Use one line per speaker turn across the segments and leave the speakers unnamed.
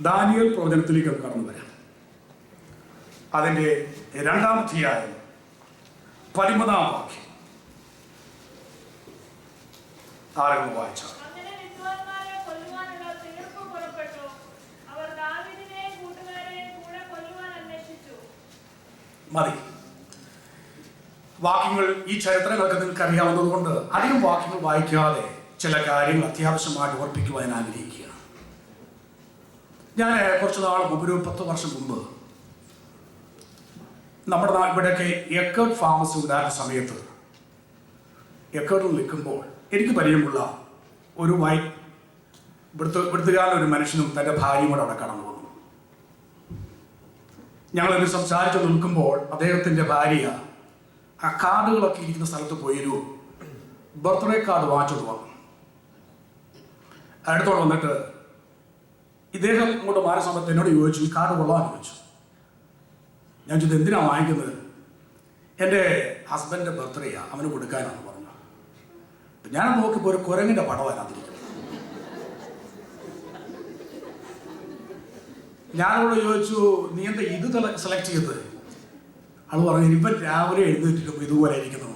Daniel പ്രവചനത്തിലേക്ക് കടന്നു വരാം. അതിൻ്റെ 2-ാം അധ്യായം 13-ാം വാക്യം ആരെങ്കിലും വായിച്ചാൽ. മതി. വാക്യങ്ങൾ ഈ ചരിത്രങ്ങളൊക്കെ നിങ്ങൾക്ക് അറിയാവുന്നത് കൊണ്ട് അധികം വാക്യങ്ങൾ വായിക്കാതെ ചില കാര്യങ്ങൾ അത്യാവശ്യമായിട്ട് ഓർപ്പിക്കുവാൻ ഞാൻ ആഗ്രഹിക്കുകയാണ്. ഞാൻ കുറച്ച് നാൾ മുമ്പ്, ഒരു 10 വർഷം മുമ്പ്, നമ്മുടെ ഇവിടെയൊക്കെ എക്കേർഡ് ഫാമസ് ഉണ്ടായിരുന്ന സമയത്ത് എക്കേർഡിൽ നിൽക്കുമ്പോൾ എനിക്ക് പരിചയമുള്ള ഒരു ഇവിടുത്തുകാരൻ ഒരു മനുഷ്യനും തൻ്റെ ഭാര്യയും കൂടെ അവിടെ കടന്നു വന്നു. ഞങ്ങളൊരു സംസാരിച്ച് നിൽക്കുമ്പോൾ അദ്ദേഹത്തിൻ്റെ ഭാര്യ ആ കാർഡുകളൊക്കെ ഇരിക്കുന്ന സ്ഥലത്ത് പോയൊരു ബർത്ത്ഡേ കാർഡ് വാങ്ങിച്ചോണ്ട് വന്നു. അടുത്തോടെ വന്നിട്ട് ഇദ്ദേഹം ഇങ്ങോട്ട് മാറിയ സമയത്ത് എന്നോട് ചോദിച്ചു, ഈ കാർഡ് കൊള്ളാമെന്ന് ചോദിച്ചു. ഞാൻ ചോദിച്ചത് എന്തിനാണ് വാങ്ങിക്കുന്നത്? എൻ്റെ ഹസ്ബൻഡിൻ്റെ ബർത്ത്ഡേയാണ്, അവന് കൊടുക്കാനാണെന്ന് പറഞ്ഞു. ഞാൻ നോക്കിയപ്പോൾ ഒരു കുരങ്ങിൻ്റെ പടമാണ് അതിരിക്കുന്നത്. ഞാനോട് ചോദിച്ചു, നീ എന്താ ഇത് സെലക്ട് ചെയ്തത്? അത് പറഞ്ഞു, ഇപ്പം രാവിലെ എഴുന്നേറ്റിട്ടും ഇതുപോലെ ഇരിക്കുന്നു.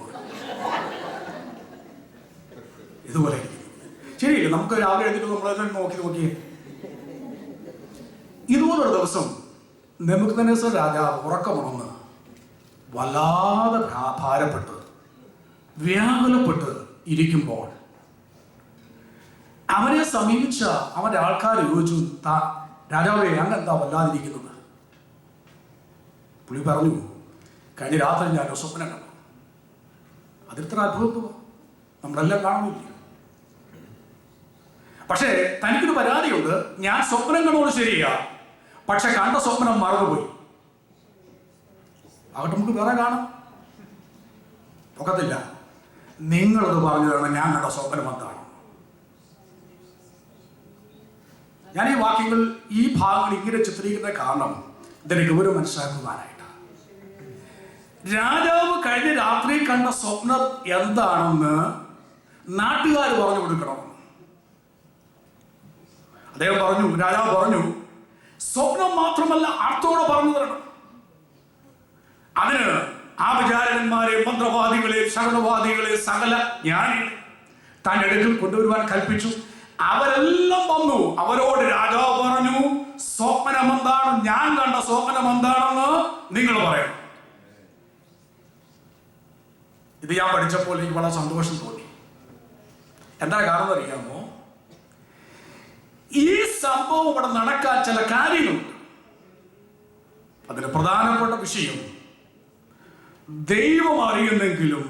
ഇതുപോലെ ഇരിക്കുന്നു. ശരിയില്ല, നമുക്ക് രാവിലെ എഴുന്നേറ്റ് നമ്മളെ നോക്കി ഇതുപോലൊരു ദിവസം നെബൂഖദ്നേസർ രാജാവ് ഉറക്കമുണർന്ന് വല്ലാതെ ഭാരപ്പെട്ട് വ്യാകുലപ്പെട്ട് ഇരിക്കുമ്പോൾ അവനെ സമീപിച്ച അവൻ്റെ ആൾക്കാർ ചോദിച്ചു, രാജാവേ, അങ്ങെന്താ വല്ലാതിരിക്കുന്നത്? പുള്ളി പറഞ്ഞു, കഴിഞ്ഞ രാത്രി ഞാൻ സ്വപ്നം കണ്ടു. അതിത്ര അത്ഭുതമോ? നമ്മളെല്ലാം കാണുന്നില്ല. പക്ഷേ തനിക്കൊരു പരാതിയുണ്ട്. ഞാൻ സ്വപ്നം കണ്ടോട് ശരിയാ, പക്ഷെ കണ്ട സ്വപ്നം മറന്നുപോയി. ആകട്ടെ, നമുക്ക് വേറെ കാണാം. ഒക്കത്തില്ല. നിങ്ങളത് പറഞ്ഞു തരണം, ഞാൻ കണ്ട സ്വപ്നം എന്താണ്. ഞാൻ ഈ വാക്യങ്ങൾ, ഈ ഭാഗങ്ങൾ ഇങ്ങനെ ചിത്രീകരിക്കുന്ന കാരണം ഇതിന്റെ ഗൗരവം മനസ്സിലാക്കുവാനായിട്ടാണ്. രാജാവ് കഴിഞ്ഞ രാത്രി കണ്ട സ്വപ്നം എന്താണെന്ന് നാട്ടുകാർ പറഞ്ഞു കൊടുക്കണം. അദ്ദേഹം പറഞ്ഞു, രാജാവ് പറഞ്ഞു, സ്വപ്നം മാത്രമല്ല അർത്ഥത്തോടെ പറഞ്ഞു തരണം. അതിന് ആഭിചാരകന്മാരെ, മന്ത്രവാദികളെ, ശകുനവാദികളെ, സകല ജ്ഞാനികളെ തന്റെ അടുക്കൽ കൊണ്ടുവരുവാൻ കൽപ്പിച്ചു. അവരെല്ലാം വന്നു. അവരോട് രാജാവ് പറഞ്ഞു, സ്വപ്നം എന്താണ്, ഞാൻ കണ്ട സ്വപ്നം എന്താണെന്ന് നിങ്ങൾ പറയണം. ഇത് ഞാൻ പഠിച്ചപ്പോൾ എനിക്ക് വളരെ സന്തോഷം തോന്നി. എന്താ കാരണം അറിയാമോ? ഈ സംഭവം ഇവിടെ നടക്കാൻ ചില കാര്യങ്ങളുണ്ട്. അതിന് പ്രധാനപ്പെട്ട വിഷയം, ദൈവം അറിയുന്നെങ്കിലും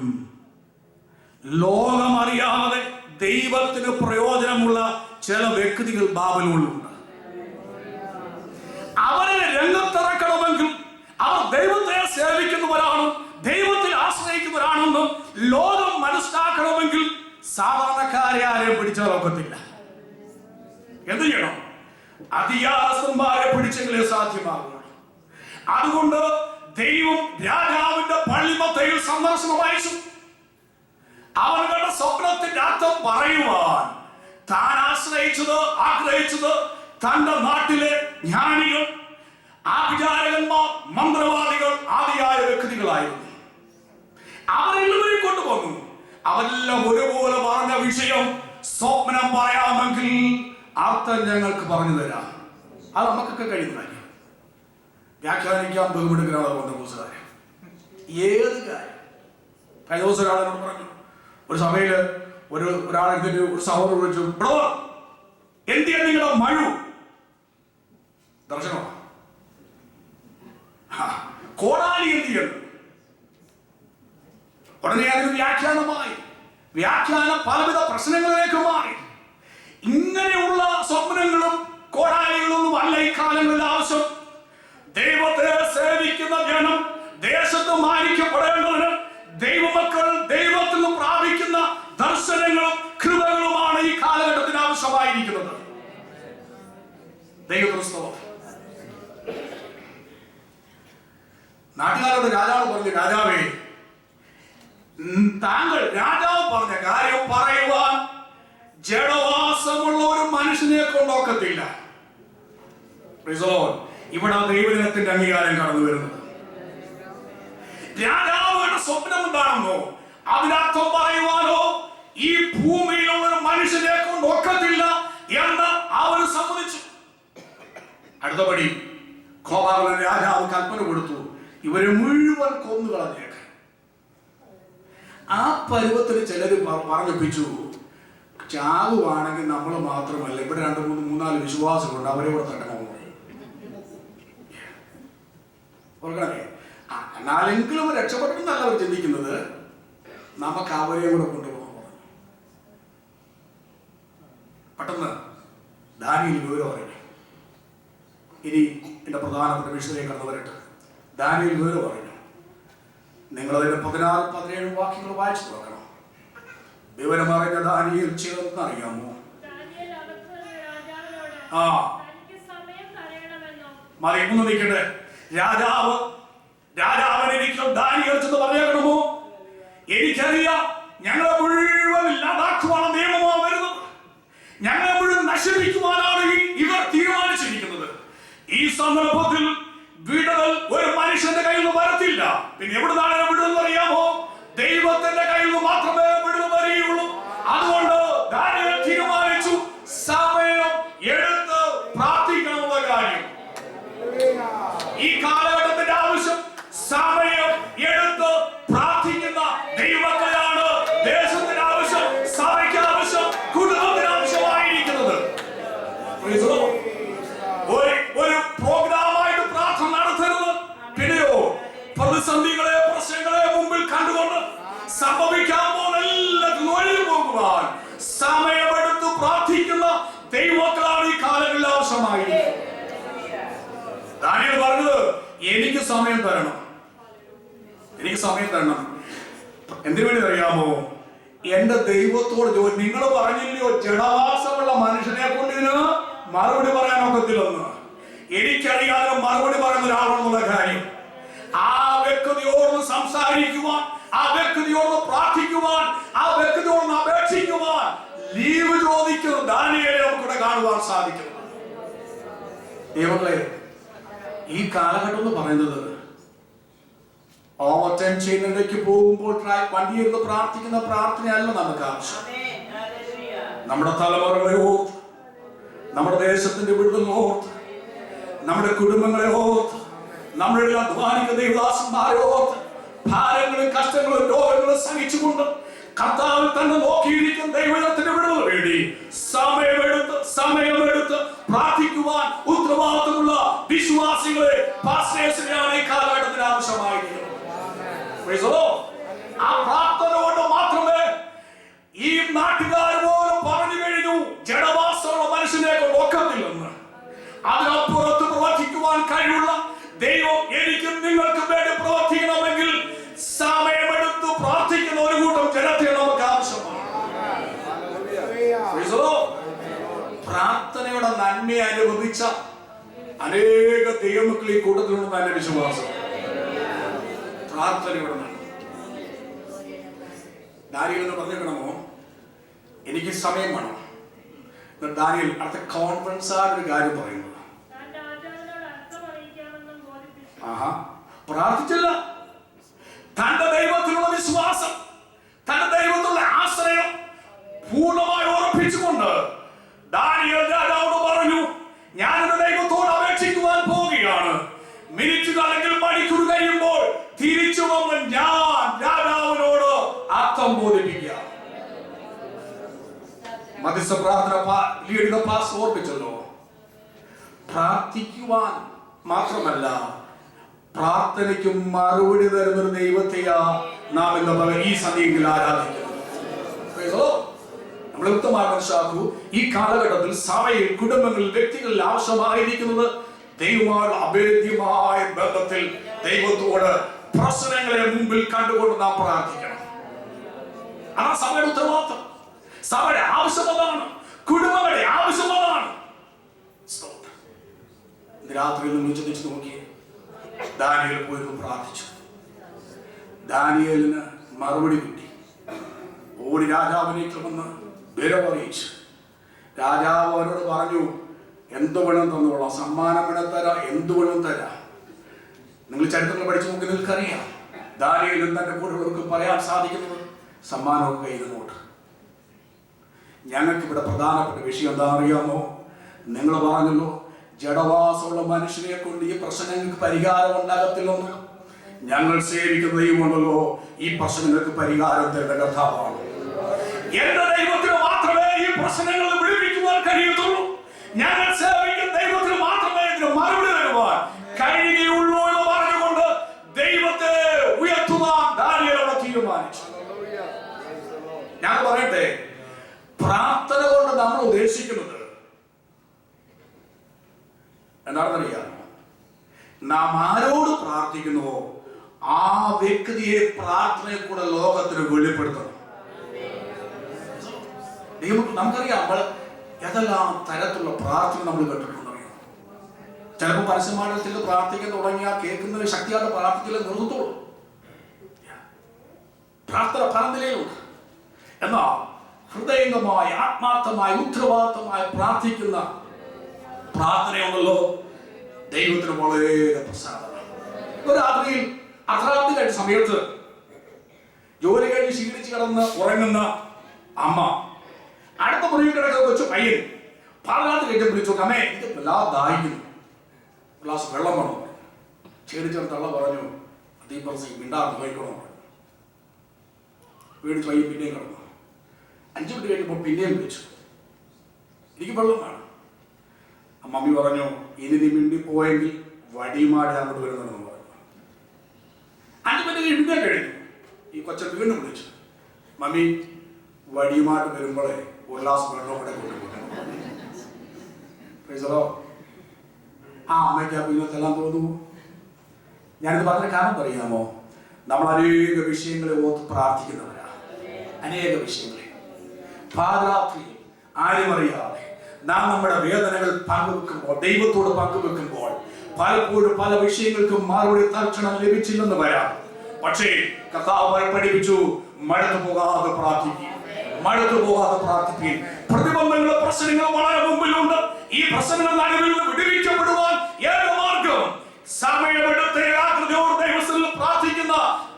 ലോകമറിയാതെ ദൈവത്തിന് പ്രയോജനമുള്ള ചില വ്യക്തികൾ ബാബിലോണിലുണ്ട്. അവരെ രംഗത്തിറക്കണമെങ്കിൽ അവർ ദൈവത്തെ സേവിക്കുന്നവരാണ്, ദൈവത്തിൽ ആശ്രയിക്കുന്നവരാണെന്ന് ലോകം മനസ്സിലാക്കണമെങ്കിൽ സാധാരണക്കാരെ ആരെയും പിടിച്ചാൽ ഒക്കത്തില്ല. എന്ത് ചെയ്യണം? അധികാരസ്ഥന്മാരെ പിടിച്ചെങ്കിലേ സാധ്യമാകുന്നു. അതുകൊണ്ട് ദൈവം രാജാവിന്റെ പള്ളിമത്തയിൽ സന്ദർശനം അയച്ചു. അവരുടെ സ്വപ്നത്തിന്റെ അർത്ഥം പറയുവാൻ താൻ ആഗ്രഹിച്ചത് തന്റെ നാട്ടിലെ ജ്ഞാനികൾ, ആഭിചാരകന്മാർ, മന്ത്രവാദികൾ ആദിയായ വ്യക്തികളായിരുന്നു. അവരെല്ലാവരെയും കൊണ്ടുവന്നു. അവരെല്ലാം ഒരുപോലെ പറഞ്ഞ വിഷയം, സ്വപ്നം പറയാമെങ്കിൽ അർത്ഥം ഞങ്ങൾക്ക് പറഞ്ഞു തരാം. അത് നമുക്കൊക്കെ കഴിയുന്ന കാര്യം. വ്യാഖ്യാനിക്കാൻ ബഹുമെടുക്കാനുള്ള ബന്ധുക്കാരെ ഏത് കാര്യം. കഴിഞ്ഞ ദിവസം ഒരാളെന്നോട് പറഞ്ഞു, ഒരു സഭയില് ഒരാളെ ഒരു സഹോദരൻ വിളിച്ചു, ബ്രദർ, എന്തിയാ നിങ്ങളുടെ മഴു ദർശനമാണ്, കോടാലി എന്തിയാണ്? ഉടനെ അതിന് വ്യാഖ്യാനം പലവിധ പ്രശ്നങ്ങളിലേക്ക് മാറി. ഇങ്ങനെയുള്ള സ്വപ്നങ്ങളും കോടാലികളൊന്നും അല്ല ഈ കാലങ്ങളിൽ ആവശ്യം. ദൈവത്തെ സേവിക്കുന്ന ജനം ദേശത്ത് മാനിക്കപ്പെടേണ്ടതിന് ദൈവമക്കൾ ദൈവത്തിൽ നിന്ന് പ്രാപിക്കുന്ന ദർശനങ്ങളും കൃപകളുമാണ് ഈ കാലഘട്ടത്തിന് ആവശ്യമായിരിക്കുന്നത്. ദൈവക്രിസ്തവ നാട്ടുകാരോട് രാജാവ് പറഞ്ഞു, രാജാവേ, താങ്കൾ രാജാവ് പറഞ്ഞ കാര്യം പറയുവാൻ ജഡവാസമുള്ള ഒരു മനുഷ്യനെ കൊണ്ടൊക്കത്തില്ല. ഇവിടെ ദൈവജനത്തിന്റെ അംഗീകാരം കടന്നു വരുന്നത്. രാജാവുകളുടെ സ്വപ്നം എന്താണെന്നോ അതിനർത്ഥം പറയുവാനോ ഈ ഭൂമിയിലുള്ള ഒരു മനുഷ്യനെ കൊണ്ട് ഒക്കത്തില്ല എന്ന് അവർ സമ്മതിച്ചു. അടുത്തപടി കോപാകുലൻ രാജാവ് കൽപ്പന കൊടുത്തു, ഇവരെ മുഴുവൻ കൊന്നു കളഞ്ഞേക്ക്. ആ പരുവത്തിന് ചിലര് പറഞ്ഞിപ്പിച്ചു, ചാവുവാണെങ്കിൽ നമ്മൾ മാത്രമല്ല, ഇവിടെ 2-3-4 വിശ്വാസമുണ്ട്, അവരെ കൂടെ തട്ടണം. എന്നാലെങ്കിലും രക്ഷപ്പെട്ടെന്നല്ല അവർ ചിന്തിക്കുന്നത്, നമുക്ക് അവരെ കൂടെ കൊണ്ടുപോകണം. പെട്ടെന്ന് ദാനിയേൽ വിവരം അറിഞ്ഞു. ഇനി എന്റെ പ്രധാനപ്പെട്ട വിഷയത്തിലേക്ക് കടന്നു വരട്ടെ. ദാനിയേൽ വിവരം അറിഞ്ഞു. നിങ്ങളതിന്റെ 16-17 വാക്യങ്ങൾ വായിച്ചു നോക്കണം. വിവരം അറിഞ്ഞ ദാനിയേൽ ചേർന്നറിയാമോ? മതി ഒന്ന് നിൽക്കട്ടെ. രാജാവിനെനിക്കും ദാനിയേൽ ചെന്ന് പറയണമോ? എനിക്കറിയാം ഞങ്ങളെ മുഴുവൻ ഇല്ലാതാക്കുവാണ് നിയമമാണ് വരുന്നത്, ഞങ്ങളെ മുഴുവൻ നശിപ്പിക്കുവാനാണ് ഇവർ തീരുമാനിച്ചിരിക്കുന്നത്. ഈ സന്ദർഭത്തിൽ വിടുതൽ ഒരു മനുഷ്യന്റെ കയ്യിൽ നിന്ന് വരത്തില്ല. പിന്നെ എവിടുന്നാണ് വിടുതൽ അറിയാമോ? ദൈവത്തിന്റെ കയ്യിൽ നിന്ന് മാത്രമേ വിടുതൽ വരികയുള്ളൂ. അതുകൊണ്ട് ദാനിയേൽ തീരുമാനിച്ചു സമയം എടുത്ത് പ്രാർത്ഥിക്കണമെന്ന കാര്യം. ഈ കാലഘട്ടത്തിന്റെ ആവശ്യം സമയം എടുത്ത് പ്രാർത്ഥിക്കുന്ന ദൈവങ്ങളാണ്. ദേശത്തിന്റെ ആവശ്യം, സഭയ്ക്ക് ആവശ്യം, കുടുംബത്തിന് ആവശ്യമായിരിക്കുന്നത്. ഒരു പ്രോഗ്രാമായിട്ട് പ്രാർത്ഥന നടത്തരുത്. പിന്നെയോ പ്രതിസന്ധികളെ, പ്രശ്നങ്ങളെ മുമ്പിൽ കണ്ടുകൊണ്ട് സംഭവിക്കാൻ പോകുന്നതിൽ ഒഴിഞ്ഞു പോകുവാൻ സമയമെടുത്ത് പ്രാർത്ഥിക്കുന്ന ദൈവങ്ങളാണ് ഈ കാലങ്ങളിൽ ആവശ്യമായിരിക്കുന്നത്. ദാനിയേൽ പറഞ്ഞത്, എനിക്ക് സമയം തരണം, എനിക്ക് സമയം തരണം. എന്തിനു വേണ്ടി അറിയാമോ? എന്റെ ദൈവത്തോട് ചോദിച്ചു. നിങ്ങൾ പറഞ്ഞില്ലയോ ജഡവാസമുള്ള മനുഷ്യനെ കൊണ്ട് ഇതിന് മറുപടി പറയാൻ ഒക്കത്തില്ലെന്ന്. എനിക്കറിയാതെ മറുപടി പറയുന്ന ഒരാളെന്നുള്ള കാര്യം. ആ വ്യക്തിയോട് സംസാരിക്കുവാൻ, ആ വ്യക്തിയോട് പ്രാർത്ഥിക്കുവാൻ, ആ വ്യക്തിയോട് അപേക്ഷിക്കുവാൻ ലീവ് ചോദിക്കുന്ന ദാനിയേലിനെ നമുക്കിവിടെ കാണുവാൻ സാധിക്കും. ദൈവങ്ങളെ, ഈ കാലഘട്ടം എന്ന് പറയുന്നത് ഓവർ ടൈം ചെയ്യുന്നതിലേക്ക് പോകുമ്പോൾ വണ്ടിയിരുന്ന് പ്രാർത്ഥിക്കുന്ന പ്രാർത്ഥനയല്ല നമുക്ക് ആവശ്യം. നമ്മുടെ തലമുറകളെ ഓർത്ത്, നമ്മുടെ ദേശത്തിന്റെ വിടുതൽ ഓർത്ത്, നമ്മുടെ കുടുംബങ്ങളെ ഓർത്ത്, നമ്മുടെ അധ്വാനിക്കുന്ന ദൈവദാസന്മാരെ ഓർത്ത്, ഭാരങ്ങളും കഷ്ടങ്ങളും രോഗങ്ങളും സഹിച്ചുകൊണ്ട് കർത്താവിൽ തന്നെ നോക്കിയിരിക്കുന്ന ദൈവത്തിന്റെ വിടുതൽ വേണ്ടി സമയമെടുത്ത് പ്രാർത്ഥിക്കുവാൻ ഉത്തരവാദിത്തമുള്ള വിശ്വാസികളെ, പാസ്റ്റേഴ്സിനെയാണ് ഈ കാലഘട്ടത്തിന് ആവശ്യമായിരിക്കുന്നത്. ആ പ്രാർത്ഥന കൊണ്ട് മാത്രമേ ഈ നാട്ടുകാർ പോലും പറഞ്ഞു കഴിഞ്ഞു ജഡവാസമുള്ള മനുഷ്യനെ കൊണ്ട് ഒക്കത്തില്ലെന്ന്. അതിനപ്പുറത്ത് പ്രവർത്തിക്കുവാൻ കഴിവുള്ള ദൈവം എനിക്കും നിങ്ങൾക്കും വേണ്ടി പ്രവർത്തിക്കണമെങ്കിൽ സമയമെടുത്ത് പ്രാർത്ഥിക്കുന്ന ഒരു കൂട്ടം ജനത്തെ നമുക്ക് ആവശ്യമാണ്. പ്രാർത്ഥനയുടെ നന്മയെ അനുഭവിച്ച അനേക ദൈവമക്കൾ ഈ കൂട്ടത്തിലുണ്ടെന്ന് എന്റെ വിശ്വാസം. പ്രാർത്ഥനയുടെ നന്മ. ദാനിയേൽ എന്ന് പറഞ്ഞേക്കണമോ, എനിക്ക് സമയം വേണം. ദാനിയേൽ അടുത്ത കോൺഫിഡൻസ് ആയിട്ട് ഒരു കാര്യം പറയുന്നത്, പ്രാർത്ഥിച്ചില്ല. തന്റെ ദൈവത്തിലുള്ള വിശ്വാസം, തന്റെ ദൈവത്തിലുള്ള ആശ്രയം പൂർണ്ണമായി ഉറപ്പിച്ചുകൊണ്ട് ദാനിയേൽ രാജാവോട് പറഞ്ഞു, ഞാൻ എന്റെ ദൈവത്തോട് അപേക്ഷിക്കുവാൻ പോവുകയാണ്. മിനിറ്റുകൾ അല്ലെങ്കിൽ മണിക്കൂർ കഴിയുമ്പോൾ തിരിച്ചു വന്ന് ഞാൻ രാജാവിനോട് അർത്ഥം ബോധിപ്പിക്കുക. മധ്യസ്ഥ പ്രാർത്ഥന പാസ് ഓർപ്പിച്ചല്ലോ. പ്രാർത്ഥിക്കുവാൻ മാത്രമല്ല, പ്രാർത്ഥനയ്ക്ക് മറുപടി തരുന്നൊരു ദൈവത്തെയാ നാം എന്താ ഈ സന്ധ്യയിൽ ആരാധിക്കുന്നത്. നമ്മൾ വ്യക്തമായി മനസ്സിലാക്കൂ, ഈ കാലഘട്ടത്തിൽ സഭയിൽ, കുടുംബങ്ങളിൽ, വ്യക്തികളിൽ ആവശ്യമായിരിക്കുന്നത് ദൈവമായുള്ള അഭേദ്യമായ ബന്ധത്തിൽ ദൈവത്തോട് പ്രശ്നങ്ങളെ മുമ്പിൽ കണ്ടുകൊണ്ട് നാം പ്രാർത്ഥിക്കണം. അതാണ് സഭയുടെ ഉത്തരവാദിത്വം. സഭയുടെ ആവശ്യം അതാണ്, കുടുംബങ്ങളുടെ ആവശ്യം അതാണ്. രാത്രി ചിന്തിച്ചു നോക്കിയേ, ദാനിയേൽ പോയിരുന്നു പ്രാർത്ഥിച്ചു. ദാനിയേലിന് മറുപടി കിട്ടി. ഓടി രാജാവിനേക്ക് വന്ന് വിവരം അറിയിച്ചു. രാജാവ് അവരോട് പറഞ്ഞു, എന്ത് വേണം തന്നോളാം, സമ്മാനം വേണം തരാം, എന്ത് വേണം തരാം. നിങ്ങൾ ചരിത്രങ്ങൾ പഠിച്ചു നോക്കി നിങ്ങൾക്കറിയാം, ദാനിയേലും തന്റെ കൂടെയുള്ളവർക്ക് പറയാൻ സാധിക്കുന്നത് സമ്മാനമൊക്കെ ഇരുന്നോട്ട്. ഞങ്ങൾക്ക് ഇവിടെ പ്രധാനപ്പെട്ട വിഷയം എന്താണെന്നറിയാമോ? നിങ്ങൾ പറഞ്ഞല്ലോ, ജഡവാസമുള്ള മനുഷ്യരെ കൊണ്ട് ഈ പ്രശ്നങ്ങൾക്ക് പരിഹാരം ഉണ്ടാകത്തില്ലെന്ന്. ഞങ്ങൾ സേവിക്കുന്ന ദൈവമുണ്ടല്ലോ, ഈ പ്രശ്നങ്ങൾക്ക് പരിഹാരം തരുന്ന കർത്താവാണ്. എന്റെ ദൈവത്തിന് മാത്രമേ ഈ പ്രശ്നങ്ങൾ വിടുവിക്കുവാൻ കഴിയത്തുള്ളൂ. ഞങ്ങൾ സേവിക്കുന്ന ദൈവത്തിന് മാത്രമേ ഇതിന് മറുപടി തരുവാൻ കഴിയുകയുള്ളൂ എന്ന് പറഞ്ഞുകൊണ്ട് ദൈവത്തെ ഉയർത്തുവാൻ ദാനിയേൽ തീരുമാനിച്ചു. ഞാൻ പറയട്ടെ, പ്രാർത്ഥന കൊണ്ട് നമ്മൾ ഉദ്ദേശിക്കുന്നത് എന്താണെന്നറിയാമോ? നാം ആരോട് പ്രാർത്ഥിക്കുന്നുവോ ആ വ്യക്തിയെ പ്രാർത്ഥനയെ കൂടെ ലോകത്തിന് വെളിപ്പെടുത്തണം. നമുക്കറിയാം, നമ്മൾ ഏതെല്ലാം തരത്തിലുള്ള പ്രാർത്ഥന നമ്മൾ കേട്ടിട്ടുണ്ടറിയാം. ചിലപ്പോൾ പരസ്യമാനത്തിൽ പ്രാർത്ഥിക്കാൻ തുടങ്ങിയാൽ കേൾക്കുന്നതിന് ശക്തിയായിട്ട് പ്രാർത്ഥിക്കൽ നിർത്തുള്ളൂ. പ്രാർത്ഥന പല നിലയിലുണ്ട്. എന്നാൽ ഹൃദയംഗമായി ആത്മാർത്ഥമായി ഉത്തരവാദിത്തമായി പ്രാർത്ഥിക്കുന്ന പ്രാർത്ഥനയുണ്ടല്ലോ, ദൈവത്തിന് വളരെ പ്രസാദമാണ്. ഒരു രാത്രിയിൽ അർദ്ധരാത്രി കഴിഞ്ഞ സമയത്ത് ജോലി കഴിഞ്ഞ് ക്ഷീണിച്ച് കിടന്ന് ഉറങ്ങുന്ന അമ്മ അടുത്ത മുറിയിൽ കിടക്കുന്ന കൊച്ചു പയ്യൻ പാതിരാത്രി കഴിഞ്ഞ് വിളിച്ചു, അമ്മേ എനിക്ക് വല്ലാതെ ദാഹിക്കുന്നു, ഗ്ലാസ് വെള്ളം വേണം. ക്ഷീണിച്ചവൻ തള്ള പറഞ്ഞു, അതീപർസി മിണ്ടാർന്ന് കഴിക്കണോ. വീട് പയ്യൻ പിന്നെയും കിടന്നു. 5 മിനിറ്റ് കഴിഞ്ഞപ്പോൾ പിന്നെയും വിളിച്ചു, എനിക്ക് വെള്ളം വേണം. മമ്മി പറഞ്ഞു, ഇനി നീ മിണ്ടി പോയെങ്കിൽ വടിയുമാടി അങ്ങോട്ട് വരുന്നെന്ന് പറഞ്ഞു. 5 മിനിറ്റ് ഇടുന്നേ കഴിഞ്ഞു. ഈ കൊച്ചൻ വീണ്ടും വിളിച്ചു, മമ്മി വടിയുമായിട്ട് വരുമ്പോഴേ ഒരു ഗ്ലാസ് വെള്ളം കൂടെ കൊണ്ടുപോകണം. ആ അമ്മയ്ക്ക് ആ കുഞ്ഞത്തെല്ലാം തോന്നുന്നു. ഞാനിത് പറഞ്ഞ കാരണം അറിയാമോ? നമ്മൾ അനേക വിഷയങ്ങളെ ഓർത്ത് പ്രാർത്ഥിക്കുന്നവരാ. അനേക വിഷയങ്ങളെ പാതിരാത്രി ആരും അറിയാതെ നാം നമ്മുടെ വേദനകൾ പങ്കുവെക്കുമ്പോൾ, ദൈവത്തോട് പങ്കുവെക്കുമ്പോൾ പലപ്പോഴും പല വിഷയങ്ങൾക്കും മറുപടി തൽക്ഷണം ലഭിച്ചില്ലെന്ന് വരാം. പക്ഷേ കർത്താവ് പഠിപ്പിച്ചു, മടുത്തു പോകാതെ പ്രാർത്ഥിക്കും, മടുത്തു പോകാതെ പ്രാർത്ഥിക്കും. പ്രതിബന്ധങ്ങളും പ്രശ്നങ്ങളും വളരെ മുമ്പിലുണ്ട്. ഈ പ്രശ്നങ്ങൾ നടുവിൽ നിന്ന് വിടുവിക്കപ്പെടുവാൻ ഏക മാർഗം സമയമെടുത്ത് ദൈവത്തിൽ പ്രാർത്ഥിക്കുന്ന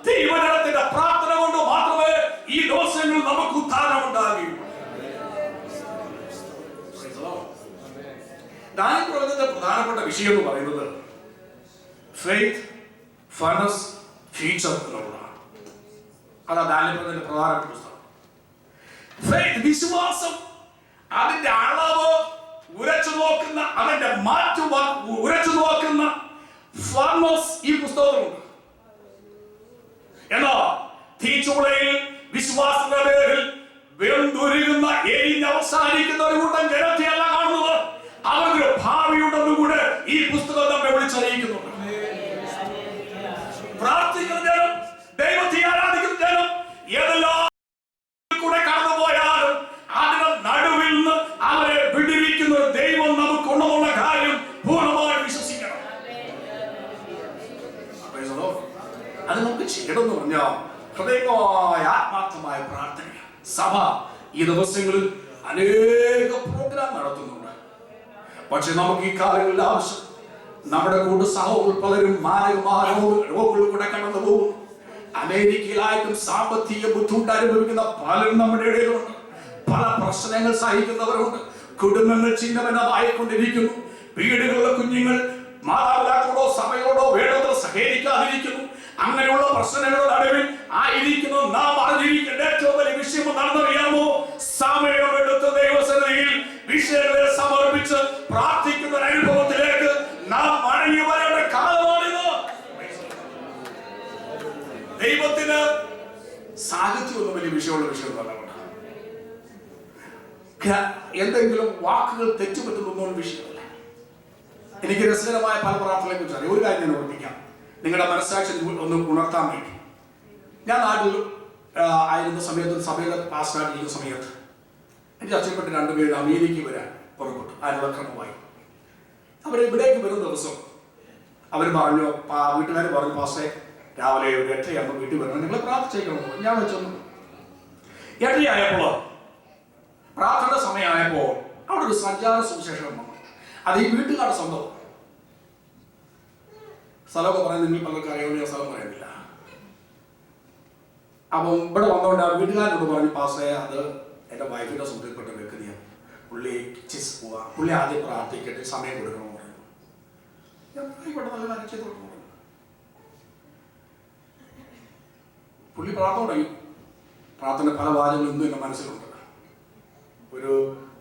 ദൈവജനത്തിന്റെ പ്രാർത്ഥന കൊണ്ട് മാത്രമേ ഈ ദോഷങ്ങൾ നമുക്ക് ഉദ്ധാരണം ഉണ്ടാകൂ. ദാനിയേൽ പ്രവചനത്തിന്റെ പ്രധാനപ്പെട്ട വിഷയം എന്ന് പറയുന്നത് ഫെയ്ത്ത്, ഫർനസ്, ഫ്യൂച്ചർ എന്നുള്ളതാണ്. അതാ ദാനിയേൽ പ്രവചനത്തിന്റെ പ്രധാനപ്പെട്ട പുസ്തകം. ഫെയ്ത്ത്, വിശ്വാസം, അതിന്റെ അളവ് ഉരച്ചു നോക്കുന്ന, അതിന്റെ മാറ്റം ഉരച്ചു നോക്കുന്ന ഫർനസ് ഈ പുസ്തകത്തിലുണ്ട്. എന്നാ തീച്ചുളയിൽ വിശ്വാസത്തിന്റെ പേരിൽ വെന്തുരുകുന്ന എരിഞ്ഞ് അവസാനിക്കുന്ന ഒരു കൂട്ടം ജനത്തെയല്ല കാണുന്നത്. അവർക്ക് ഭാവിയുണ്ടെന്നും കൂടെ ഈ പുസ്തകം നമ്മെ വിളിച്ചറിയിക്കുന്നുണ്ട്. പ്രാർത്ഥിക്കുന്ന ജനം, ദൈവത്തെ ആരാധിക്കുന്ന ജനം ഏതെല്ലാം കൂടെ കടന്നുപോയാലും അതിന്റെ നടുവിൽ നിന്ന് അവരെ വിടുവിക്കുന്ന ഒരു ദൈവം നമുക്കുണ്ടെന്നുള്ള കാര്യം പൂർണ്ണമായി വിശ്വസിക്കണം. അത് നമുക്ക് ചെയ്യണമെന്ന് പറഞ്ഞാൽ ഹൃദയമായ ആത്മാർത്ഥമായ പ്രാർത്ഥന. സഭ ഈ ദിവസങ്ങളിൽ അനേക പ്രോഗ്രാം നടത്തുന്നുണ്ട്. പക്ഷെ നമുക്ക് ഈ കാലങ്ങളിൽ ആവശ്യം, നമ്മുടെ കൂടെ സഹോദരർ പലരും മാരകമായ രോഗങ്ങൾ കൂടെ കടന്നു പോകും. അമേരിക്കയിലായിട്ടും സാമ്പത്തിക ബുദ്ധിമുട്ട് അനുഭവിക്കുന്ന പലരും നമ്മുടെ ഇടയിലുണ്ട്. പല പ്രശ്നങ്ങൾ സഹിക്കുന്നവരുണ്ട്. കുടുംബങ്ങൾ ഛിന്നഭിന്നമായിക്കൊണ്ടിരിക്കുന്നു. വീടുകളിലെ കുഞ്ഞുങ്ങൾ മാതാപിതാക്കളോടോ സഭയോടോ വേണ്ടത്ര സഹകരിക്കാതിരിക്കുന്നു. അങ്ങനെയുള്ള പ്രശ്നങ്ങളുടെ നടുവിൽ ആയിരിക്കുന്നു നാം അറിഞ്ഞിരിക്കേണ്ട ഏറ്റവും വലിയ വിഷയം എന്താണെന്നറിയാമോ? സമയമെടുത്ത് ദൈവസന്നിധിയിൽ വിഷയങ്ങളെ സമർപ്പിച്ച് പ്രാർത്ഥിക്കുന്ന ഒരു അനുഭവത്തിലേക്ക് നാം മടങ്ങി വരേണ്ട കാലമാണിത്. ദൈവത്തിന് സാഹിത്യമൊന്നും വലിയ വിഷയമുള്ള വിഷയമൊന്നുമല്ല. എന്തെങ്കിലും വാക്കുകൾ തെറ്റുപറ്റുന്ന വിഷയമല്ല. എനിക്ക് രസകരമായ പല പ്രാർത്ഥനകളെ കുറിച്ച് അറിയാം. ഒരു കാര്യം ഞാൻ ഓർമ്മിക്കാം, നിങ്ങളുടെ മനസ്സാക്ഷി ഒന്ന് ഉണർത്താൻ വേണ്ടി. ഞാൻ നാട്ടിൽ ആയിരുന്ന സമയത്ത്, സഭയുടെ പാസ്റ്റായിട്ടിരിക്കുന്ന സമയത്ത് എനിക്ക് അച്ഛൻപ്പെട്ട് 2 പേര് അമേരിക്കയിൽ വരാൻ പുറപ്പെട്ടു. അതിനുള്ള ക്രമമായി അവർ ഇവിടേക്ക് വരുന്ന ദിവസം അവർ പറഞ്ഞു, വീട്ടുകാർ പറഞ്ഞു, പാസ്റ്റേ രാവിലെ ഒരു 8:00 വീട്ടിൽ വരണം, നിങ്ങൾ പ്രാർത്ഥിച്ചേക്കണം. ഞാൻ വെച്ചൊന്നു 8:00 പ്രാർത്ഥന സമയമായപ്പോൾ അവിടെ ഒരു സഞ്ചാര സുവിശേഷം വന്നു. അത് ഈ വീട്ടുകാരുടെ സ്വന്തം സ്ഥലമൊക്കെ പറയുന്നത് നിങ്ങൾ പലർക്കും അറിയാവുന്ന സ്ഥലം പറയുന്നില്ല. അപ്പം ഇവിടെ വന്നുകൊണ്ട് ആ വീട്ടുകാരനോട് പറഞ്ഞു, പാസ്റ്റേ അത് എൻ്റെ വൈഫിൻ്റെ സുഹൃത്തിൽപ്പെട്ട വ്യക്തിയാണ്, പുള്ളി പോവാ, പുള്ളി ആദ്യം പ്രാർത്ഥിക്കട്ടെ, സമയം കൊടുക്കണമെന്ന് പറഞ്ഞു. ഇവിടെ നല്ല കാര്യം ചെയ്ത് കൊടുക്കണം. പുള്ളി പ്രാർത്ഥന തുടങ്ങി. പ്രാർത്ഥന പല വാചകങ്ങളും ഇന്നും എൻ്റെ മനസ്സിലുണ്ട്. ഒരു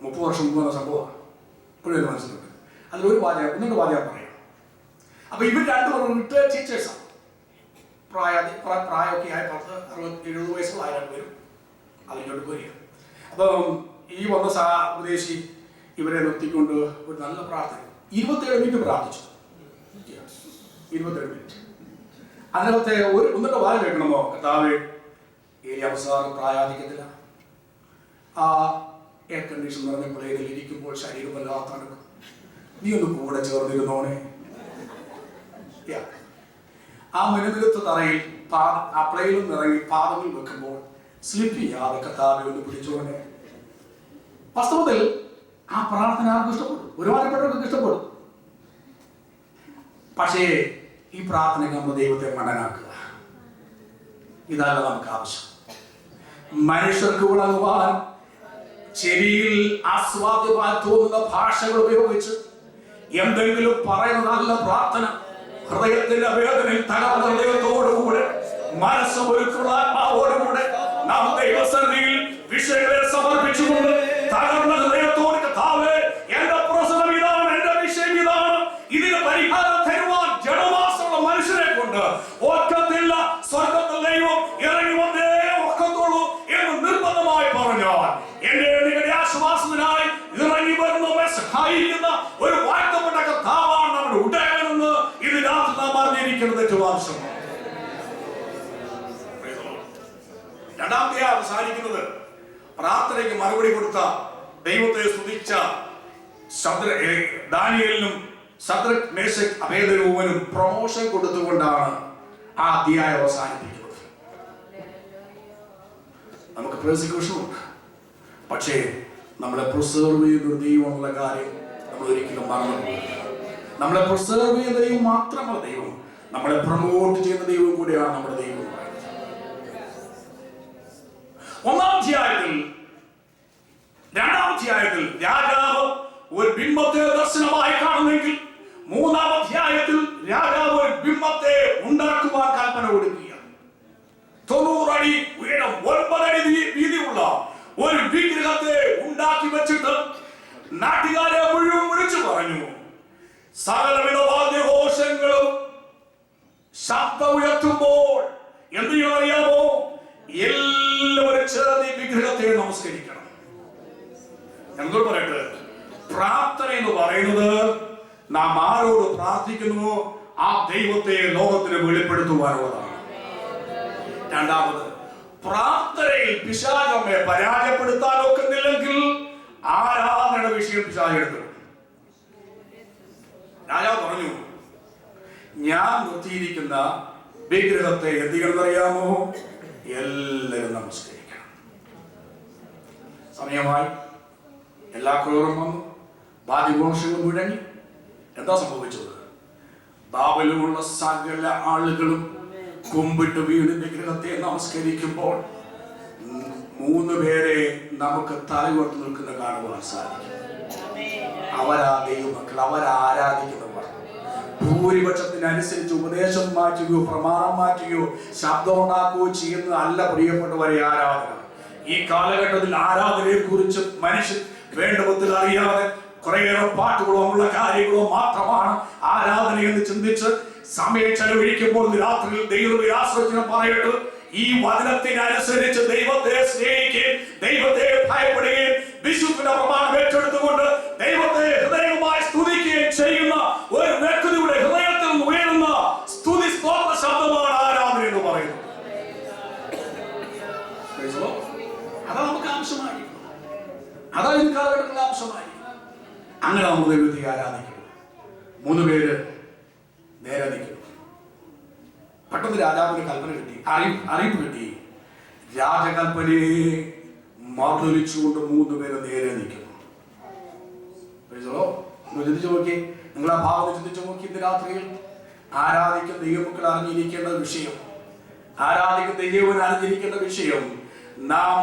30 വർഷം മുമ്പ് വന്ന സംഭവമാണ്, ഇപ്പോഴും എൻ്റെ മനസ്സിലുണ്ട്. അതിലൊരു വാചകം, ഒന്നുകൊണ്ട് വാചകം പറയാം. അപ്പൊ ഇവർ രണ്ടുപേരും റിട്ടയർഡ് ടീച്ചേഴ്സാണ്. പ്രായമൊക്കെ ആയി 60-70 വയസ്സുള്ള രണ്ടുപേരും അതിനോട് പോരുക. അപ്പം ഈ വന്ന ഉപദേശി ഇവരെ നിർത്തിക്കൊണ്ട് ഒരു നല്ല പ്രാർത്ഥന 27 മിനിറ്റ് പ്രാർത്ഥിച്ചു. 27 മിനിറ്റ്. അതിനകത്തെ ഒന്നിട്ട് വാരം കേൾക്കണമോ? കർത്താവേ, ഏലിയാവ് സാർ പ്രായാധിക്യത്തില്ല, ആ എയർ കണ്ടീഷൻ നിറഞ്ഞ പ്ലെയിനിൽ ഇരിക്കുമ്പോൾ ശരീരം വല്ലാത്ത തണുക്കും, നീ ഒന്ന് കൂടെ ചേർന്നിരുന്നോണേ. ആ മിനുമിനുത്ത തറയിൽ ആ പ്ലെയിനിൽ നിറങ്ങി പാദങ്ങൾ വെക്കുമ്പോൾ സ്ലിപ്പ് ചെയ്യാതെ കർത്താവെ ഒന്ന് പിടിച്ചോണേ. വാസ്തവത്തിൽ ആ പ്രാർത്ഥന ആർക്കും ഇഷ്ടപ്പെടും, ഒരുപാട് ഇഷ്ടപ്പെടും. പക്ഷേ ഈ പ്രാർത്ഥനയ്ക്ക് നമ്മൾ ദൈവത്തെ മണ്ടനാക്കുക, ഇതല്ല നമുക്ക് ആവശ്യം. മനുഷ്യർക്ക് വിളങ്ങുവാൻ ചെവിയിൽ ആസ്വാദ്യമായി തോന്നുന്ന ഭാഷകൾ ഉപയോഗിച്ച് എന്തെങ്കിലും പറയുന്ന നല്ല പ്രാർത്ഥന, ഹൃദയത്തിന്റെ വേദനയിൽ തകർന്ന ഹൃദയത്തോടുകൂടെ മനസ്സ് ഒരുക്കുള്ള ആത്മാവോടുകൂടെ നാം ദൈവസന്നിധിയിൽ വിഷയങ്ങളെ സമർപ്പിച്ചുകൊണ്ട് തകർന്ന ഹൃദയത്തോട് കർത്താവേ, എന്റെ പ്രശ്നം ഇതാണ്, എന്റെ വിഷയം ഇതാണ്, ഇതിന് പരിഹാരം തരുവാൻ ജഡവാസമുള്ള മനുഷ്യരെ കൊണ്ട് ഒക്കത്തില്ല, സ്വർഗത്തിൽ ദൈവം ഇറങ്ങി വന്നേ ഒക്കത്തുള്ളൂ എന്ന് നിർബന്ധമായി പറഞ്ഞാൽ എന്റെ നിങ്ങളുടെ ആശ്വാസത്തിനായി ഇറങ്ങി വരുന്ന സഹായിക്കുന്ന ഒരു വാഴ്ത്തപ്പെട്ട കർത്താവാണ് നമ്മുടെ ഉടയവനെന്ന് ഇതിനകത്ത് നാം അറിഞ്ഞിരിക്കുന്നത് ഏറ്റവും ആവശ്യമാണ്. രണ്ടാമത്തെ അവസാനിക്കുന്നത് പ്രാർത്ഥനയ്ക്ക് മറുപടി കൊടുത്ത ദൈവത്തെ സ്തുതിച്ച ദാനിയേലിനും ശദ്രക് മേശക് അബേദ്നെഗോവിനും പ്രൊമോഷൻ കൊടുത്തുകൊണ്ടാണ് ആ അധ്യായം അവസാനിപ്പിക്കുന്നത്. നമുക്ക് പ്രോസിക്യൂഷൻ ഉണ്ട്, പക്ഷേ നമ്മളെ പ്രിസർവ് ചെയ്യുന്ന ഒരു ദൈവം എന്നുള്ള കാര്യം നമ്മൾ ഒരിക്കലും മറന്നു പോകരുത്. നമ്മളെ പ്രിസർവ് ചെയ്യുന്ന ദൈവം മാത്രമല്ല ദൈവം, നമ്മളെ പ്രൊമോട്ട് ചെയ്യുന്ന ദൈവം കൂടിയാണ് നമ്മുടെ ദൈവം. രണ്ടാം അധ്യായത്തിൽ രാജാവ് ഒരു ബിംബത്തെ ദർശനമായി കാണുന്നെങ്കിൽ 3-ാം അധ്യായത്തിൽ രാജാവ് ഒരു ബിംബത്തെ ഉണ്ടാക്കുവാൻ കൽപ്പന കൊടുക്കുകയാണ്. 90 അടി ഉയരം 9 അടി വീതിയുള്ള ഒരു വിഗ്രഹത്തെ ഉണ്ടാക്കി വെച്ചിട്ട് നാട്ടുകാരെ മുഴുവൻ വിളിച്ചു പറഞ്ഞു, സകലവിധ വാദ്യഘോഷങ്ങളും ശബ്ദം ഉയർത്തുമ്പോൾ എന്ത് ചെയ്യണമറിയാമോ? എല്ലാവരും ചേർന്ന് ഈ വിഗ്രഹത്തെ നമസ്കരിക്കണം. എന്തോ പറയട്ടെ, പ്രാർത്ഥന എന്ന് പറയുന്നത് നാം ആരോട് പ്രാർത്ഥിക്കുന്നുവോ ആ ദൈവത്തെ ലോകത്തിന് വെളിപ്പെടുത്തുവാനുള്ളതാണ്. രണ്ടാമത്, പ്രാർത്ഥനയിൽ പിശാചമ്മെ പരാജയപ്പെടുത്താൻ ഒക്കുന്നില്ലെങ്കിൽ ആരാധനയുടെ വിഷയം പിശാചെടുത്തു. രാജാവ് പറഞ്ഞു, ഞാൻ നിർത്തിയിരിക്കുന്ന വിഗ്രഹത്തെ എന്തിനെന്നറിയാമോ? എല്ലാവരും നമസ്കരിക്കണം. സമയമായി, എല്ലാ ക്രോറും വന്നു, വാദ്യഘോഷങ്ങൾ മുഴങ്ങി. എന്താ സംഭവിച്ചത്? ബാബിലുള്ള സകല ആളുകളും കുമ്പിട്ട് വീണ് വിഗ്രഹത്തെ നമസ്കരിക്കുമ്പോൾ 3 പേരെ നമുക്ക് തലകൊട്ട് നിൽക്കുന്ന കാണുവാൻ സാധിക്കും. അവരാ ദൈവമക്കൾ, അവരാരാധിക്കുന്നവർ. ഭൂരിപക്ഷത്തിനനുസരിച്ച് ഉപദേശം മാറ്റുകയോ പ്രമാണം മാറ്റുകയോ ശബ്ദം ഉണ്ടാക്കുകയോ ചെയ്യുന്നതല്ല പ്രിയപ്പെട്ടവരെ ആരാധന. ഈ കാലഘട്ടത്തിൽ ആരാധനയെ കുറിച്ച് മനുഷ്യൻ വേണ്ടവിധത്തിൽ അറിയാതെ കുറേയേറെ പാട്ടുകളോ ഉള്ള കാര്യങ്ങളോ മാത്രമാണ് ആരാധന എന്ന് ചിന്തിച്ച് സമയം ചെലവഴിക്കുമ്പോൾ രാത്രിയിൽ ദൈവത്തെ ആശ്രയിച്ച് പറയട്ടെ, ഈ വചനത്തിനനുസരിച്ച് ദൈവത്തെ സ്നേഹിക്കുകയും ദൈവത്തെ ഭയപ്പെടുകയും വിശുദ്ധ പ്രമാണം ഏറ്റെടുത്തുകൊണ്ട് ദൈവത്തെ ഹൃദയവുമായി സ്തുതിക്കുകയും ചെയ്യുന്ന ഒരു വ്യക്തിയുടെ ഹൃദയത്തിൽ ഉയരുന്ന സ്തുതി സ്തോത്ര ശബ്ദമാണ് ആരാധന എന്ന് പറയുന്നത്. അതാ നമുക്ക് ആവശ്യമായി, അതാ ഈ കാലഘട്ടത്തിൽ ആവശ്യമായി. അങ്ങനെ നമുക്ക് ദൈവത്തെ ആരാധിക്കുന്നു. 3 പേര് നേരെ നിൽക്കുന്നു. പെട്ടെന്ന് രാജാവിന് കൽപ്പന കിട്ടി, അറിയിപ്പ് കിട്ടി. രാജകൽപ്പനയെ മറുതലിച്ചുകൊണ്ട് 3 പേര് നേരെ നിൽക്കുന്നു. ചിന്തിച്ചു നോക്കി, നിങ്ങൾ ആ ഭാവം ചിന്തിച്ചു നോക്കി. ഇന്ന് രാത്രിയിൽ ആരാധിക്കുന്ന ദൈവമക്കൾ അറിഞ്ഞിരിക്കേണ്ട വിഷയം, ആരാധിക്കുന്ന ദൈവം അറിഞ്ഞിരിക്കേണ്ട വിഷയം, നാം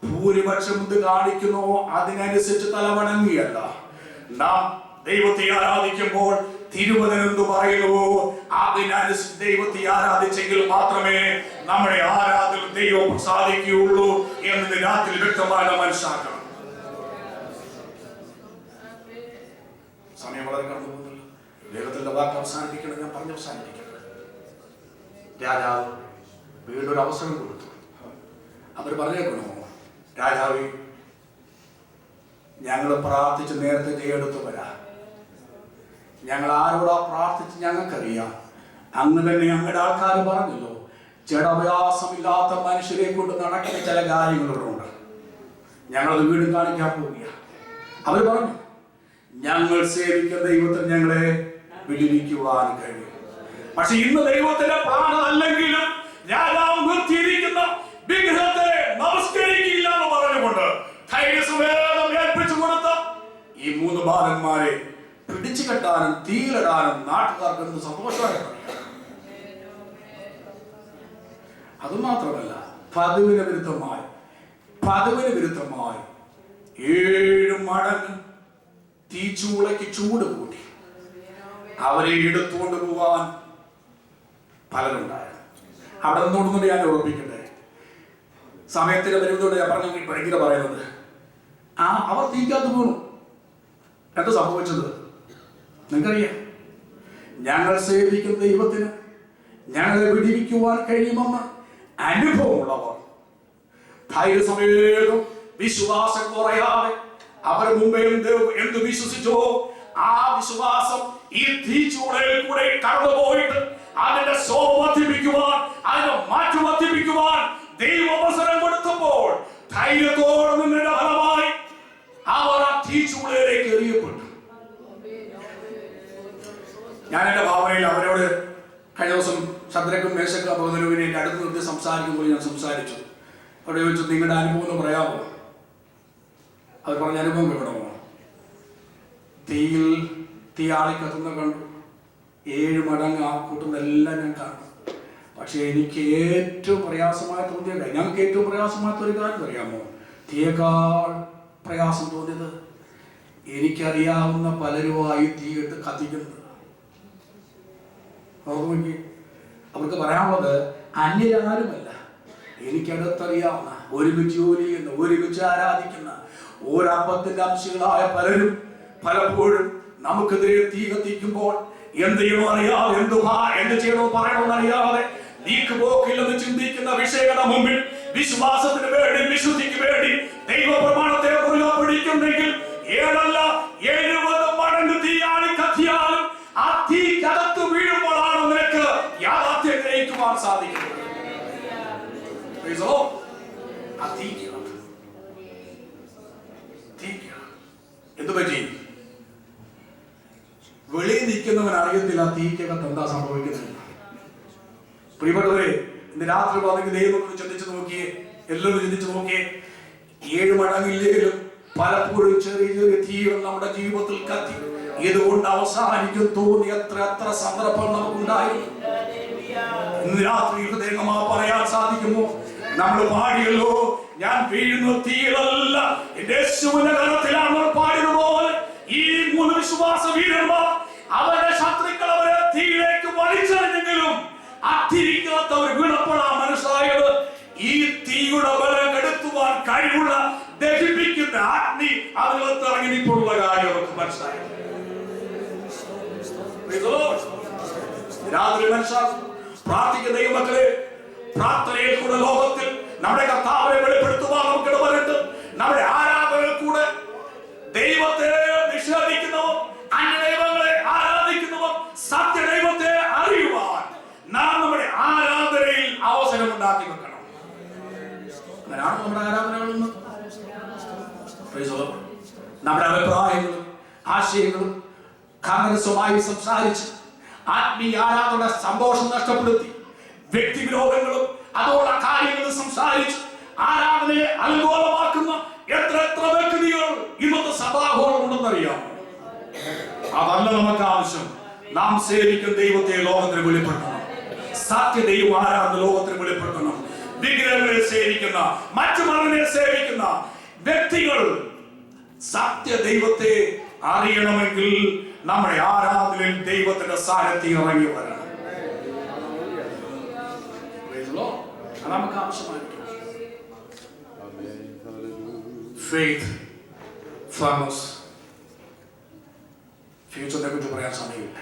ഭൂരിപക്ഷം എന്ത് കാണിക്കുന്നോ അതിനനുസരിച്ച് തലവണങ്ങിയല്ല. നാം ദൈവത്തെ ആരാധിക്കുമ്പോൾ തിരുവചനം എന്ത് പറയുന്നുവോ അതിനനുസരിച്ച് ദൈവത്തെ ആരാധിച്ചെങ്കിൽ മാത്രമേ നമ്മുടെ ആരാധന ദൈവം സാധിക്കുകയുള്ളൂ എന്ന് രാത്രി വ്യക്തമായി മനസ്സിലാക്കണം. സമയം വളരെ കടന്നു പോകുന്നില്ല. വേഗത്തിന്റെ വാക്ക് അവസാനിപ്പിക്കണം. ഞാൻ പറഞ്ഞ് അവസാനിപ്പിക്കണം. രാജാവ് വീണ്ടൊരു അവസരം കൊടുത്തു. അവർ പറഞ്ഞേക്കണോ, രാജാവേ, ഞങ്ങൾ പ്രാർത്ഥിച്ച് നേരത്തെ കൈയെടുത്തു വരാം. ഞങ്ങൾ ആരോടാ പ്രാർത്ഥിച്ച് ഞങ്ങൾക്കറിയാം. അങ്ങ് തന്നെ ഞങ്ങളുടെ ആൾക്കാർ പറഞ്ഞല്ലോ, ജഡവ്യാസമില്ലാത്ത മനുഷ്യരെ കൊണ്ട് നടക്കുന്ന ചില കാര്യങ്ങളുണ്ട്. ഞങ്ങളത് വീണ്ടും കാണിക്കാൻ പോവുക. അവർ പറഞ്ഞു, ഞങ്ങൾ സേവിക്കുന്ന ദൈവത്തിന് ഞങ്ങളെ വിടുവിക്കുവാൻ കഴിയും. പക്ഷെ ഇന്ന് ദൈവത്തിന്റെ പ്രാണൻ അല്ലെങ്കിലും രാജാവ് നിർത്തിയിരിക്കുന്ന വിഗ്രഹത്തെ നമസ്കരിക്കില്ല എന്ന് പറഞ്ഞുകൊണ്ട് ധൈര്യസമേതം ഏൽപ്പിച്ചു കൊടുത്ത ഈ 3 ബാലന്മാരെ പിടിച്ചു കെട്ടാനും തീയിലിടാനും നാട്ടുകാർക്ക് സന്തോഷമായി. അതുമാത്രമല്ല, പതിവിന് വിരുദ്ധമായി 7 മടങ്ങ് തീച്ചൂളയ്ക്ക് ചൂട് കൂട്ടി അവരെ എടുത്തുകൊണ്ട് പോവാൻ പലരുണ്ടായിരുന്നു. അവിടെ നിന്നോടുന്നത് ഞാൻ ഓർമ്മിക്കട്ടെ. സമയത്തിന് വരുന്നതോടെ ഞാൻ പറഞ്ഞു ഭയങ്കര പറയുന്നത്, അവർ തീക്കകത്ത് വീണു. എന്താ സംഭവിച്ചത് നിങ്ങൾക്കറിയാം. ഞങ്ങൾ സേവിക്കുന്ന ദൈവത്തിന് ഞങ്ങളെ വിടിവിക്കുവാൻ കഴിയുമെന്ന് അനുഭവമുള്ളവർ ധൈര്യസമേതം വിശ്വാസം കുറയാതെ അവർ മുമ്പേ എന്ത് വിശ്വസിച്ചോ ആ വിശ്വാസം ഈ തീച്ചൂളയിൽ കൂടെ കടന്നുപോയിട്ട് അതിന്റെ ശോഭ വർദ്ധിപ്പിക്കുവാൻ, അതിന്റെ മാറ്റം വർദ്ധിപ്പിക്കുവാൻ ദൈവം അവസരം കൊടുത്തപ്പോൾ ധൈര്യത്തോടെ നിന്നതിന്റെ ഫലമായി അവർ ആ തീച്ചൂളയിലേക്ക് എറിയപ്പെട്ടു. ഞാൻ എന്റെ ഭാവനയിൽ അവരോട് കഴിഞ്ഞ ദിവസം ശദ്രക്കും മേശക്കും അബേദ്നെഗോവിനെ എന്റെ അടുത്ത് നിർത്തി സംസാരിക്കുമ്പോൾ ഞാൻ സംസാരിച്ചു. അവിടെ ചോദിച്ചു, നിങ്ങളുടെ അനുഭവം ഒന്ന് പറയാമോ? അവർ പറഞ്ഞ അനുഭവം കേൾക്കണമോ? തീയാളി കത്തുന്ന കണ്ടു. 7 മടങ്ങ് ആ കൂട്ടുന്നതെല്ലാം ഞാൻ കാണും. പക്ഷെ എനിക്ക് ഏറ്റവും പ്രയാസമായി തോന്നിയ കാര്യം, ഞങ്ങൾക്ക് ഏറ്റവും പ്രയാസമായിട്ട് ഒരു കാര്യം അറിയാമോ? തീയേക്കാൾ പ്രയാസം തോന്നിയത് എനിക്കറിയാവുന്ന പലരുമായി തീയിട്ട് കത്തിക്കുന്നത്. അവർക്ക് പറയാനുള്ളത് അന്യരാരുമല്ല, എനിക്കടുത്തറിയാവുന്ന, ഒരുമിച്ച് ജോലി ചെയ്യുന്ന, ഒരുമിച്ച് ആരാധിക്കുന്ന, ഒരപ്പത്തിന്റെ അംശങ്ങളായ പലരും പലപ്പോഴും നമുക്കെതിരെ തീ കത്തിക്കുമ്പോൾ എന്ത് ചെയ്യണോ അറിയാതെ, എന്ത് ചെയ്യണോ പറയണമെന്ന് അറിയാതെ നീക്കുപോക്കില്ലെന്ന് ചിന്തിക്കുന്ന വിഷയങ്ങളുടെ മുമ്പിൽ വിശ്വാസത്തിന് വേണ്ടി, വിശുദ്ധിക്ക് വേണ്ടി ദൈവപ്രമാണത്തെ പിടിക്കുന്നെങ്കിൽ 70 മടങ്ങ് തീയാളി കത്തിയാലും ആ തീക്കകത്ത് വീഴുമ്പോഴാണ് നിനക്ക് യാഥാർത്ഥ്യം ഗ്രഹിക്കുവാൻ സാധിക്കുന്നത്. എന്ത് പറ്റി? വെളിയിൽ നിൽക്കുന്നവൻ അറിയത്തില്ല തീക്കകത്ത് എന്താ സംഭവിക്കുന്നത്. പ്രിയപ്പെട്ടവരെ, ഇന്ന് രാത്രി വന്നെങ്കിൽ ദൈവം ചിന്തിച്ചു നോക്കിയേ, എല്ലാവരും ചിന്തിച്ചു നോക്കിയേ. 7 മടങ്ങില്ലെങ്കിലും പലപ്പോഴും ചെറിയ ചെറിയ തീകൾ നമ്മുടെ ജീവിതത്തിൽ കത്തി ഇതുകൊണ്ട് അവസാനിക്കും തോന്നി എത്ര സന്ദർഭം നമുക്കുണ്ടായി. ഇന്ന് രാത്രി ഹൃദയമാ പറയാൻ സാധിക്കുമോ? നമ്മൾ പാടിയല്ലോ, ഞാൻ വീഴുന്ന തീയിലല്ല എന്റെ യേശുവിന്റെ കരത്തിലാണ് പാടിയതുപോലെ ഈ 3 വിശ്വാസ വീരന്മാർ അവരുടെ ശത്രുക്കൾ അവരെ തീയിലേക്ക് വലിച്ചെറിഞ്ഞെങ്കിലും ആ തിരിക്കാത്തവർ വീണപ്പോഴാണ് മനസ്സിലായത് ഈ തീയുടെ ബലം കെടുത്തുവാൻ കഴിവുള്ള ദഹിപ്പിക്കുന്ന അഗ്നി അതിനകത്ത് ഇറങ്ങി നിൽപ്പുള്ള കാര്യം അവർക്ക് മനസ്സിലായി. രാത്രി മനസ്സിലാക്കും. പ്രാർത്ഥിക്കുന്ന ദൈവമക്കളെ, പ്രാർത്ഥനയിൽ കൂടെ ലോകത്തിൽ നമ്മുടെ കർത്താവിനെ വെളിപ്പെടുത്തുവാൻ നമുക്ക് ഇടവരട്ടെ. നമ്മുടെ ആരാധനയിൽ കൂടെ ദൈവത്തെ നിഷേധിക്കുന്നവർ, അന്യദൈവങ്ങളെ ആരാധിക്കുന്നവർ സത്യദൈവത്തെ അറിയുവാൻ നാം നമ്മുടെ ആരാധനയിൽ അവസരം ഉണ്ടാക്കി വെക്കണം. അങ്ങനെയാണ് നമ്മുടെ ആരാധനകളൊന്നും. നമ്മുടെ അഭിപ്രായങ്ങളും ആശയങ്ങളും കോൺഗ്രസുമായി സംസാരിച്ച് ആത്മീയ ആരാധന സന്തോഷം നഷ്ടപ്പെടുത്തി വ്യക്തിവിരോധങ്ങളും അതോടെ കാര്യങ്ങളും സംസാരിച്ച് ആരാധനയെ അലങ്കോലമാക്കുന്ന എത്ര വ്യക്തികൾ ഇന്നത്തെ സഭാഹോളം ഉണ്ടെന്നറിയാമോ? അതല്ല നമുക്ക് ആവശ്യം. നാം സേവിക്കുന്ന ദൈവത്തെ ലോകത്തിന് വെളിപ്പെടുത്തണം. സത്യദൈവം ആരാണെന്ന് ലോകത്തിന് വെളിപ്പെടുത്തണം. വിഗ്രഹങ്ങളെ സേവിക്കുന്ന, മറ്റു മതങ്ങളെ സേവിക്കുന്ന വ്യക്തികൾ സത്യ ദൈവത്തെ അറിയണമെങ്കിൽ നമ്മുടെ ആരാധനയിൽ ദൈവത്തിന്റെ സാന്നിധ്യം ഇറങ്ങി വരണം. നമുക്ക് ആവശ്യമായിരിക്കും. Faith, firmness. ഫ്യൂച്ചറിനെ കുറിച്ച് പറയാൻ സമയമില്ല.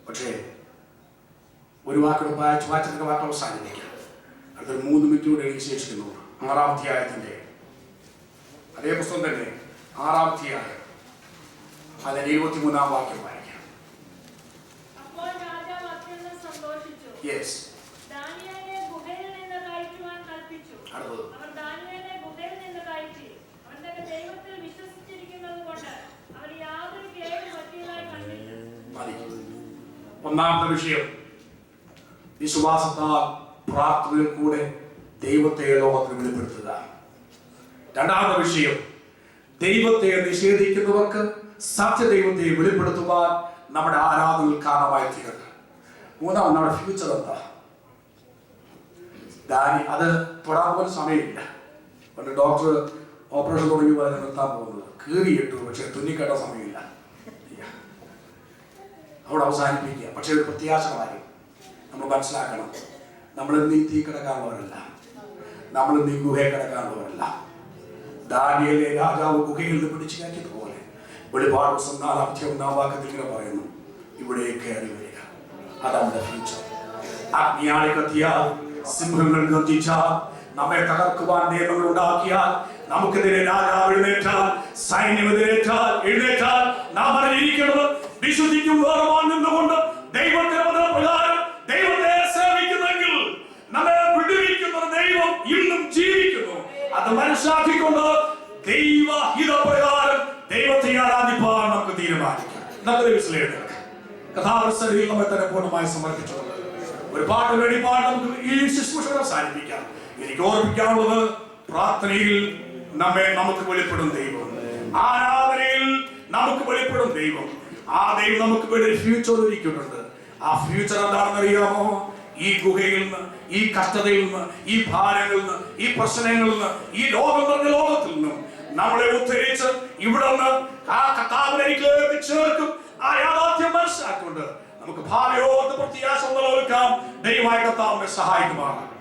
പക്ഷേ ഒരു വാക്കിന് വായിച്ചിട്ട് വാക്ക് അവസാനിപ്പിക്കാം. അടുത്തൊരു 3 മിനിറ്റ് കൂടെ എനിക്ക് ശേഷിക്കുന്നു. 6-ാം അധ്യായത്തിന്റെ അതേ പുസ്തകം തന്നെ 6-ാം അധ്യായം അതിന്റെ 23-ാം വാക്യം വായിക്കാം. യെസ്. ഒന്നാമത്തെ വിഷയം വിശ്വാസത്താൽ പ്രാർത്ഥനയിൽ കൂടെ ദൈവത്തെ ലോകത്തിന് വെളിപ്പെടുത്തുക. രണ്ടാമത്തെ വിഷയം ദൈവത്തെ നിഷേധിക്കുന്നവർക്ക് സത്യദൈവത്തെ വെളിപ്പെടുത്തുവാൻ നമ്മുടെ ആരാധനയിൽ കാരണമായി തീരുക. മൂന്നാമത് നമ്മുടെ ഫ്യൂച്ചർ എന്താ? അത് തൊടാൻ പോലും സമയമില്ല. പണ്ട് ഡോക്ടർ ഓപ്പറേഷൻ തുടങ്ങി പറഞ്ഞ് നിർത്താൻ പോകുന്നത് കീറിയിട്ടു, പക്ഷെ തുന്നിക്കേട്ട സമയമില്ല, അവിടെ അവസാനിപ്പിക്കുക. പക്ഷെ ഒരു പ്രത്യാശ കാര്യം നമ്മൾ മനസ്സിലാക്കണം. നമ്മളിന്ന് ഈ തീ കിടക്കാനുള്ളവരല്ല, നമ്മളിന്ന് ഈ ഗുഹയെ കിടക്കാനുള്ളവരല്ല. ദാനിയേലിനെ രാജാവ് ഗുഹയിൽ നിന്ന് പിടിച്ചു കയറ്റിയതുപോലെ വെളിപാട് പുസ്തകം 4-ാം അധ്യായം 1-ാം വാക്യത്തിൽ ഇങ്ങനെ പറയുന്നു, ഇവിടെ കയറി വരിക. അതാണ് ഫ്യൂച്ചർ. അഗ്നിയാളി കത്തിയാൽ, സിംഹങ്ങൾ ഗർജിച്ചാൽ, നമ്മെ തകർക്കുവാൻ നിയമങ്ങൾ ഉണ്ടാക്കിയാൽ, നമുക്കെതിരെ രാജാവ് എഴുന്നേറ്റാൽ, സൈന്യം എഴുന്നേറ്റാൽ നാം അറിഞ്ഞിരിക്കുന്നത് വിശുദ്ധിക്കും വേർപാട് നിന്നുകൊണ്ട് ദൈവത്തിന്റെ പ്രകാരം ദൈവത്തെ സേവിക്കുന്നെങ്കിൽ നമ്മെ വിടുവിക്കുന്ന ദൈവം ഇന്നും ജീവിക്കുന്നു. അത് മനസ്സിലാക്കിക്കൊണ്ട് ദൈവഹിതപ്രകാരം ദൈവത്തെ ആരാധിപ്പാൻ നമുക്ക് തീരുമാനിക്കാം. കഥാവസ്ഥയിൽ നമ്മെ തന്നെ പൂർണ്ണമായി സമർപ്പിച്ചുകൊണ്ട് ഒരു പാട്ട് വെളിപാട് നമുക്ക് ഈ ശുശ്രൂഷ അവസാനിപ്പിക്കാം. എനിക്ക് ഓർമ്മിക്കാനുള്ളത് പ്രാർത്ഥനയിൽ നമുക്ക് വെളിപ്പെടും ദൈവം, ആരാധനയിൽ നമുക്ക് വെളിപ്പെടും ദൈവം. ആ ദൈവം നമുക്ക് വേണ്ടി ഒരു ഫ്യൂച്ചർ ഒരുക്കിയിട്ടുണ്ട്. ആ ഫ്യൂച്ചർ എന്താണെന്ന് അറിയാമോ? ഈ ഗുഹയിൽ നിന്ന്, ഈ കഷ്ടതയിൽ നിന്ന്, ഈ ഭാരങ്ങളിൽ നിന്ന്, ഈ പ്രശ്നങ്ങളിൽ നിന്ന്, ഈ ലോകം നിറഞ്ഞ ലോകത്തിൽ നിന്നും നമ്മളെ ഉദ്ധരിച്ച് ഇവിടെ നിന്ന് ആ കർത്താവിലേക്ക് ചേർക്കും. ആ യാഥാർത്ഥ്യം മനസ്സിലാക്കിക്കൊണ്ട് നമുക്ക് ഭാവിയോട് പ്രത്യാശ നിലനിൽക്കാം. ദൈവമായ കർത്താവിനെ സഹായിക്കുമാറാണ്.